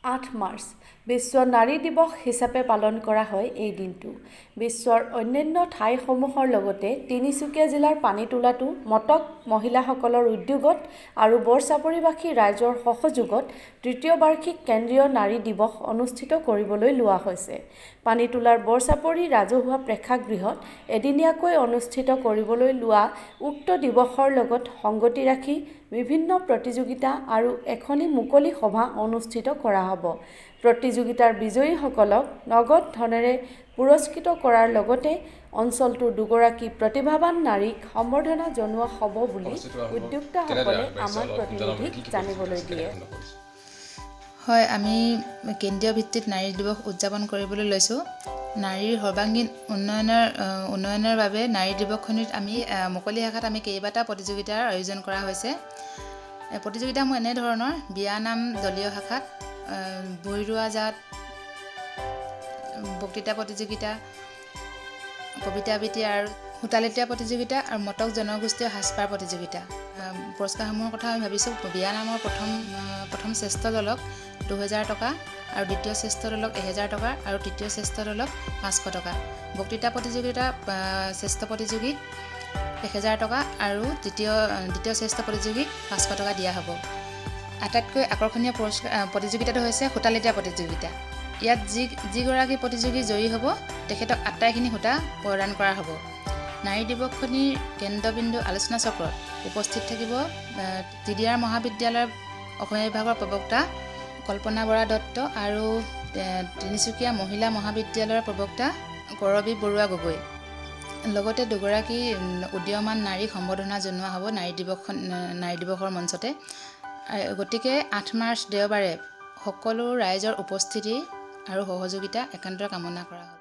8 March বিশ্ব নাৰী দিৱস হিচাপে পালন কৰা হয় এই দিনটো। বিশ্বৰ অন্যান্য ঠাইসমূহৰ লগতে তিনিচুকীয়া জিলাৰ পানীতোলাতো মটক মহিলাসকলৰ উদ্যোগত আৰু বৰচাপৰিবাসী ৰাইজৰ সহযোগত তৃতীয় বাৰ্ষিক কেন্দ্ৰীয় নাৰী দিৱস অনুষ্ঠিত কৰিবলৈ লোৱা হৈছে। পানীতোলাৰ বৰচাপৰি ৰাজহুৱা প্ৰেক্ষাগৃহত এদিনীয়াকৈ অনুষ্ঠিত কৰিবলৈ লোৱা উক্ত দিৱসৰ লগত সংগতি ৰাখি বিভিন্ন প্ৰতিযোগিতা আৰু এখনি মুকলি সভা অনুষ্ঠিত কৰা হ'ব। প্ৰতিযোগিতাৰ বিজয়ীসকলক নগদ ধনেৰে পুৰস্কৃত কৰাৰ লগতে অঞ্চলটোৰ দুগৰাকী প্ৰতিভাৱান নাৰীক সম্বৰ্ধনা জনোৱা হ'ব বুলি উদ্যোক্তাসকলে আমাৰ প্ৰতিনিধিক জানিবলৈ দিয়ে। হয়, আমি কেন্দ্ৰীয় ভিত্তিত নাৰী দিৱস উদযাপন কৰিবলৈ লৈছোঁ। নাৰীৰ সৰ্বাংগীন উন্নয়নৰ বাবে নাৰী দিৱসখনিত আমি মুকলি শাখাত আমি কেইবাটা প্ৰতিযোগিতাৰ আয়োজন কৰা হৈছে। প্ৰতিযোগিতাসমূহ এনেধৰণৰ: বিয়ানাম দলীয় শাখাত, ভুইৰোৱা জাত বক্তৃতা প্ৰতিযোগিতা, কবিতা আবৃত্তি আৰু সূতালেটীয়া প্ৰতিযোগিতা আৰু মটক জনগোষ্ঠীয় সাজপাৰ প্ৰতিযোগিতা। পুৰস্কাৰসমূহৰ কথা আমি ভাবিছোঁ, বিয়ানামৰ প্ৰথম শ্ৰেষ্ঠ দলক 2000 টকা আৰু দ্বিতীয় শ্ৰেষ্ঠ দলক 1000 টকা আৰু তৃতীয় শ্ৰেষ্ঠ দলক 500 টকা। বক্তৃতা প্ৰতিযোগিতা শ্ৰেষ্ঠ প্ৰতিযোগীক 1000 টকা আৰু দ্বিতীয় শ্ৰেষ্ঠ প্ৰতিযোগীক 500 টকা দিয়া হ'ব। আটাইতকৈ আকৰ্ষণীয় প্ৰতিযোগিতাটো হৈছে সূতালেটীয়া প্ৰতিযোগিতা। ইয়াত যিগৰাকী প্ৰতিযোগী জয়ী হ'ব তেখেতক আটাইখিনি সূতা প্ৰদান কৰা হ'ব। নাৰী দিৱসখনিৰ কেন্দ্ৰবিন্দু আলোচনা চক্ৰত উপস্থিত থাকিব TDR মহাবিদ্যালয়ৰ অসমীয়া বিভাগৰ প্ৰবক্তা কল্পনা বৰা দত্ত আৰু তিনিচুকীয়া মহিলা মহাবিদ্যালয়ৰ প্ৰবক্তা কৰবী বৰুৱা গগৈ। লগতে দুগৰাকী উদীয়মান নাৰীক সম্বৰ্ধনা জনোৱা হ'ব নাৰী দিৱসৰ মঞ্চতে। গতিকে 8 মাৰ্চ দেওবাৰে সকলো ৰাইজৰ উপস্থিতি আৰু সহযোগিতা একান্তৰে কামনা কৰা হ'ল।